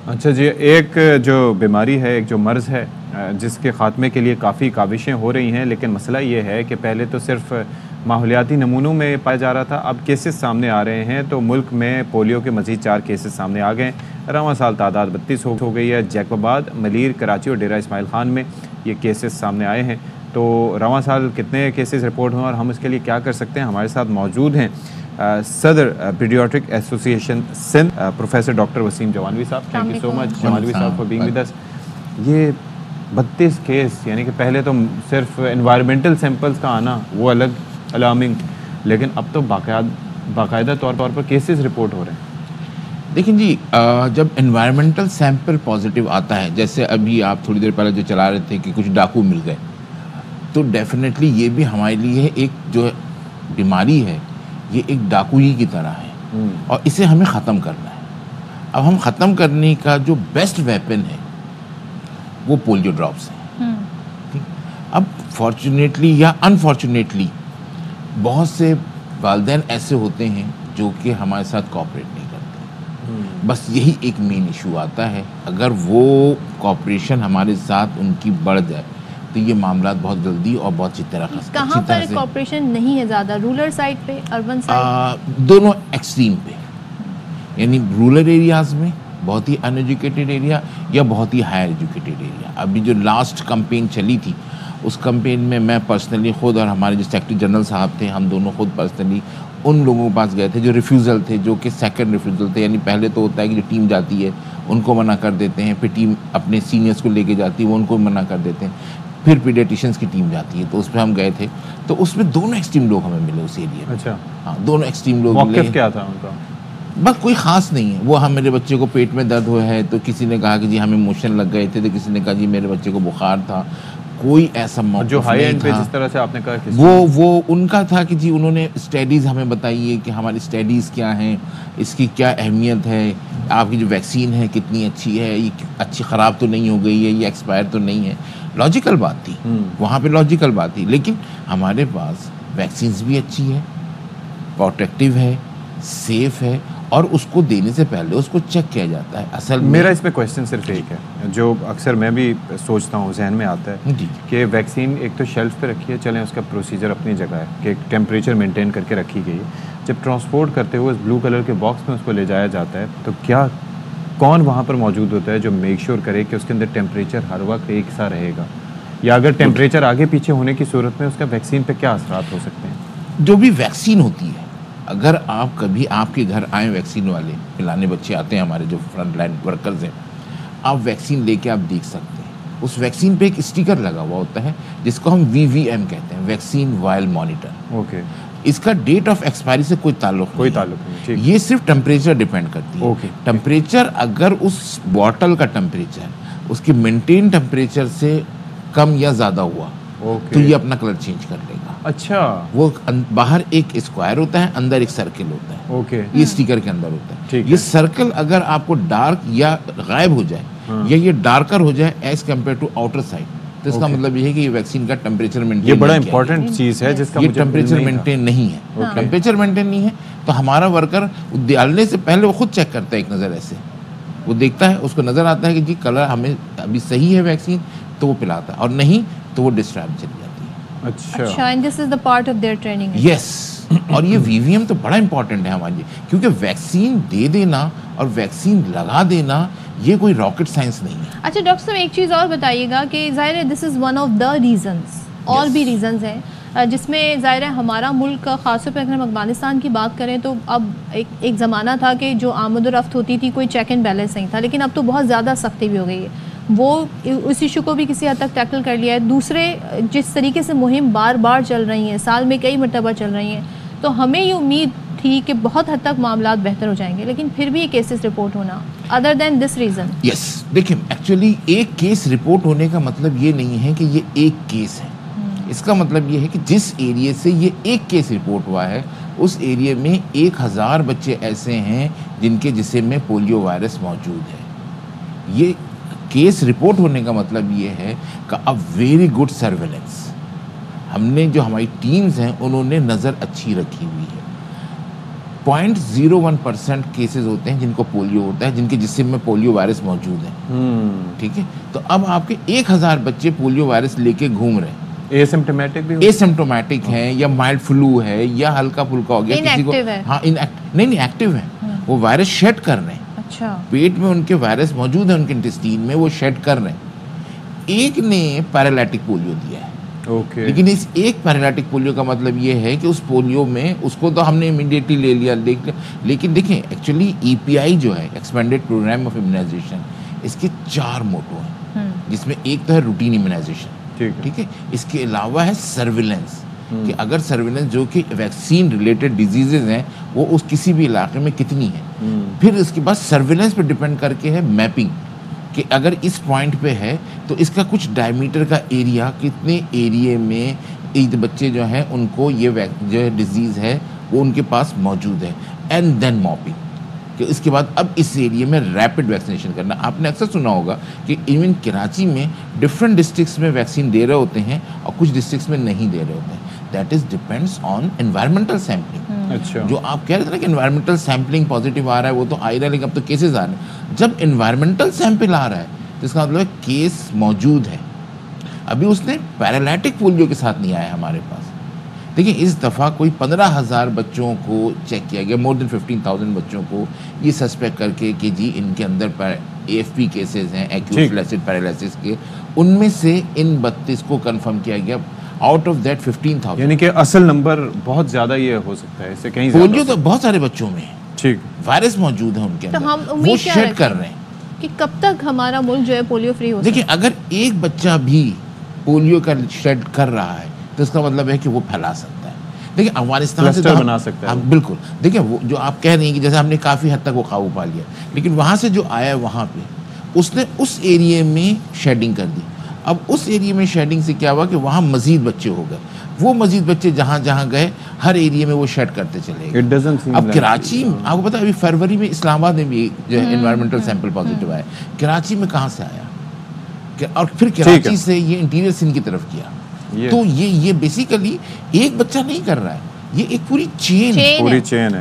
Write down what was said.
अच्छा जी, एक जो बीमारी है, एक जो मर्ज़ है जिसके ख़ात्मे के लिए काफ़ी काविशें हो रही हैं, लेकिन मसला ये है कि पहले तो सिर्फ़ माहौलियाती नमूनों में पाया जा रहा था, अब केसेस सामने आ रहे हैं। तो मुल्क में पोलियो के मज़ीद 4 केसेस सामने आ गए। रवां साल तादाद 32 हो गई है। जैकोबाद, मलीर, कराची और डेरा इस्माइल ख़ान में ये केसेस सामने आए हैं। तो रवां साल कितने केसेस रिपोर्ट हुए और हम इसके लिए क्या कर सकते हैं? हमारे साथ मौजूद हैं सदर paediatric association Sindh professor doctor Waseem Jawanvi साहब। Thank you so much Jawanvi साहब फॉर बीइंग विद अस। ये 32 केस, यानी कि पहले तो सिर्फ एनवायरमेंटल सैंपल्स का आना वो अलग अलार्मिंग, लेकिन अब तो बाकायदा तौर पर केसेस रिपोर्ट हो रहे हैं। देखिए जी, जब एनवायरमेंटल सैंपल पॉजिटिव आता है, जैसे अभी आप थोड़ी देर पहले जो चला रहे थे कि कुछ डाकू मिल गए, तो डेफिनेटली ये भी हमारे लिए एक जो बीमारी है, ये एक डाकू ही की तरह है और इसे हमें ख़त्म करना है। अब हम ख़त्म करने का जो बेस्ट वेपन है वो पोलियो ड्रॉप्स हैं। ठीक? अब फॉर्चुनेटली या अनफॉर्चुनेटली बहुत से वालिदैन ऐसे होते हैं जो कि हमारे साथ कोऑपरेट नहीं करते। बस यही एक मेन इशू आता है। अगर वो कोऑपरेशन हमारे साथ उनकी बढ़ जाए तो ये मामला बहुत जल्दी और बहुत अच्छी तरह से कहाँ पर कोऑपरेशन नहीं है ज़्यादा, रूरल साइड पे, अर्बन साइड? दोनों एक्सट्रीम पे, यानी रूरल एरियाज़ में बहुत ही अनएजुकेटेड एरिया या बहुत ही हायर एजुकेटेड एरिया। अभी जो लास्ट कैंपेन चली थी उस कैंपेन में मैं पर्सनली खुद और हमारे जो सेक्रेटरी जनरल साहब थे, हम दोनों खुद पर्सनली उन लोगों के पास गए थे जो रिफ्यूज़ल थे, जो कि सेकंड रिफ्यूज़ल थे। यानी पहले तो होता है कि जो टीम जाती है उनको मना कर देते हैं, फिर टीम अपने सीनियर्स को लेके जाती है, वो उनको मना कर देते हैं, फिर पीडियाट्रिशियंस की टीम जाती है। तो उस पर हम गए थे, तो उसमें दोनों एक्सट्रीम लोग हमें मिले उस एरिया में। अच्छा, हाँ, दोनों एक्सट्रीम लोग मौक़िफ़ मिले। क्या था उनका? बस कोई ख़ास नहीं है। वो मेरे बच्चे को पेट में दर्द हुआ है, तो किसी ने कहा कि जी हमें मोशन लग गए थे, तो किसी ने कहा जी मेरे बच्चे को बुखार था। कोई ऐसा मौक़िफ़ जो हाई नहीं एंड पे था। जिस तरह से आपने कहा कि वो उनका था कि जी उन्होंने स्टडीज़ हमें बताई है कि हमारी स्टडीज़ क्या हैं, इसकी क्या अहमियत है, आपकी जो वैक्सीन है कितनी अच्छी है, ये अच्छी ख़राब तो नहीं हो गई है, ये एक्सपायर तो नहीं है। लॉजिकल बात थी, वहाँ पे लॉजिकल बात थी। लेकिन हमारे पास वैक्सीन्स भी अच्छी है, प्रोटेक्टिव है, सेफ़ है और उसको देने से पहले उसको चेक किया जाता है। असल में मेरा इसमें क्वेश्चन सिर्फ एक है जो अक्सर मैं भी सोचता हूँ, जहन में आता है कि वैक्सीन एक तो शेल्फ पे रखी है, चलें उसका प्रोसीजर अपनी जगह है कि टेम्परेचर मेंटेन करके रखी गई है। जब ट्रांसपोर्ट करते हुए उस ब्लू कलर के बॉक्स में उसको ले जाया जाता है, तो क्या कौन वहाँ पर मौजूद होता है जो मेक श्योर करे कि उसके अंदर टेम्परेचर हर वक्त एक सा रहेगा, या अगर टेम्परेचर आगे पीछे होने की सूरत में उसका वैक्सीन पे क्या असरात हो सकते हैं? जो भी वैक्सीन होती है, अगर आप कभी आपके घर आए वैक्सीन वाले, पिलाने बच्चे आते हैं हमारे जो फ्रंट लाइन वर्कर्स हैं, आप वैक्सीन लेके आप देख सकते हैं। उस वैक्सीन पे एक स्टिकर लगा हुआ होता है जिसको हम VVM कहते हैं, वैक्सीन वायल मॉनिटर। ओके, इसका डेट ऑफ एक्सपायरी से कोई ताल्लुक नहीं, ठीक। ये सिर्फ टेम्परेचर डिपेंड करती है। ओके। टेम्परेचर अगर उस बॉटल का टेम्परेचर उसके मेंटेन टेम्परेचर से कम या ज़्यादा हुआ तो ये अपना कलर चेंज कर लेगा। अच्छा, वो बाहर एक स्क्वायर होता है, अंदर एक सर्कल होता है। ओके, ये स्टिकर के अंदर होता है। ठीक ये है। सर्कल अगर आपको डार्क या गायब हो जाए या ये डार्कर हो जाए as compare to outer side, तो इसका मतलब ये है कि ये वैक्सीन का टेम्परेचर मेंटेन, ये बड़ा इंपॉर्टेंट चीज़ है जिसका ये मुझे टेम्परेचर नहीं था। मेंटेन नहीं है। टेम्परेचर मेंटेन नहीं है तो हमारा वर्कर डालने से पहले वो खुद चेक करता है, एक नज़र ऐसे वो देखता है, उसको नज़र आता है कि जी कलर हमें अभी सही है वैक्सीन, तो वो पिलाता है, और नहीं तो वो डिस्ट्रैप चली जाती है। अच्छा, and this is the part of their training. Yes, और ये VVM तो बड़ा इंपॉर्टेंट है हमारे लिए, क्योंकि वैक्सीन दे देना और वैक्सीन लगा देना ये कोई रॉकेट साइंस नहीं है। अच्छा डॉक्टर साहब, एक चीज़ और बताइएगा कि ज़ाहिर है this is one of the reasons, और भी रीजंस हैं जिसमें ज़ाहिर है हमारा मुल्क, ख़ासतौर पर अगर हम अफगानिस्तान की बात करें तो अब एक ज़माना था कि जो आमद-ओ-रफ्त होती थी कोई चेक एंड बैलेंस नहीं था, लेकिन अब तो बहुत ज़्यादा सख्ती भी हो गई है। वो उस इशू को भी किसी हद तक टैकल कर लिया है। दूसरे जिस तरीके से मुहिम बार बार चल रही हैं, साल में कई मरतबा चल रही हैं, तो हमें ये उम्मीद थी कि बहुत हद तक मामला बेहतर हो जाएंगे, लेकिन फिर भी ये केसेस रिपोर्ट होना, other than this reason. Yes, देखिए एक्चुअली एक केस रिपोर्ट होने का मतलब ये नहीं है कि ये एक केस है। इसका मतलब ये है कि जिस एरिया से ये एक केस रिपोर्ट हुआ है उस एरिया में 1000 बच्चे ऐसे हैं जिनके जिस्म में पोलियो वायरस मौजूद है। ये केस रिपोर्ट होने का मतलब ये है कि अ वेरी गुड सर्वेलेंस, हमने जो हमारी टीम्स हैं उन्होंने नज़र अच्छी रखी हुई है। 0.01% केसेस होते हैं जिनको पोलियो होता है, जिनके जिस्म में पोलियो वायरस मौजूद है। ठीक है, तो अब आपके 1000 बच्चे पोलियो वायरस लेके घूम रहे हैं, एसिम्प्टोमेटिक भी एसिम्प्टोमेटिक हैं या माइल्ड फ्लू है या हल्का फुल्का हो गया किसी को, हाँ नहीं एक्टिव है, वो वायरस शेड कर रहे हैं। अच्छा, पेट में उनके वायरस मौजूद है, उनके इंटेस्टीन में, वो शेड कर रहे हैं। एक ने पैरालिटिक पोलियो दिया है, ओके, लेकिन इस एक पैरालिटिक पोलियो का मतलब ये है कि उस पोलियो में उसको तो हमने इमीडिएटली ले लिया, लेकिन देखें एक्चुअली EPI जो है, एक्सपेंडेड प्रोग्राम ऑफ इम्यूनाइजेशन, इसके 4 मोटो हैं, जिसमें एक तो है रूटीन इम्यूनाइजेशन, ठीक है, इसके अलावा है सर्विलेंस, कि अगर सर्विलेंस जो कि वैक्सीन रिलेटेड डिजीजेज हैं वो उस किसी भी इलाके में कितनी है, फिर इसके बाद सर्विलेंस पे डिपेंड करके है मैपिंग, कि अगर इस पॉइंट पे है तो इसका कुछ डायमीटर का एरिया, कितने एरिया में ईद बच्चे जो हैं उनको ये जो है डिजीज़ है वो उनके पास मौजूद है, एंड देन मॉपिंग, कि इसके बाद अब इस एरिया में रैपिड वैक्सीनेशन करना। आपने अक्सर सुना होगा कि इवन कराची में डिफरेंट डिस्ट्रिक्ट्स में वैक्सीन दे रहे होते हैं और कुछ डिस्ट्रिक्ट्स में नहीं दे रहे होते हैं। That is depends on environmental sampling. अच्छा, जो आप कह रहे थे ना कि एनवायरमेंटल सैम्पलिंग पॉजिटिव आ रहा है, वो तो आ ही रहा है, लेकिन अब तो केसेस आ रहे हैं। जब एनवायरमेंटल सैंपल आ रहा है तो इसका मतलब केस मौजूद है। अभी उसने पैरालिटिक पोलियो के साथ नहीं आया हमारे पास। देखिए इस दफ़ा कोई 15,000 बच्चों को चेक किया गया, मोर देन 15,000 बच्चों को ये सस्पेक्ट करके कि जी इनके अंदर AFP केसेस हैं, एक्यूट फ्लैसिड पैरालिसिस के। उनमें से इन 32 को कंफर्म किया गया, आउट ऑफ दैट 15,000। यानी कि असल नंबर बहुत ज़्यादा ये हो सकता है, इससे कहीं पोलियो तो बहुत सारे बच्चों में है, ठीक, वायरस मौजूद है उनके तो अंदर, हम वो उम्मीद क्या शेड कर रहे हैं कि कब तक हमारा मुल्क जो है पोलियो फ्री हो सकता है? देखिए अगर एक बच्चा भी पोलियो का शेड कर रहा है तो इसका मतलब है कि वो फैला सकता है। देखिए अफगानिस्तान से तो बना सकता है, बिल्कुल। देखिए वो जो आप कह रही हैं कि जैसे हमने काफ़ी हद तक वो काबू पा लिया, लेकिन वहाँ से जो आया वहाँ पे उसने उस एरिया में शेडिंग कर दी। अब उस एरिया में शेडिंग से क्या हुआ कि वहाँ मजीद बच्चे हो गए, वो मजीद बच्चे जहाँ जहाँ गए हर एरिया में वो शेड करते चले गए। अब कराची, आपको पता है अभी फरवरी में इस्लामाबाद में भी जो है एनवायरमेंटल सैंपल पॉजिटिव आया। कराची में कहाँ से आया, और फिर कराची से ये इंटीरियर सिंध की तरफ किया। तो ये बेसिकली एक बच्चा नहीं कर रहा है, ये एक पूरी चेन है।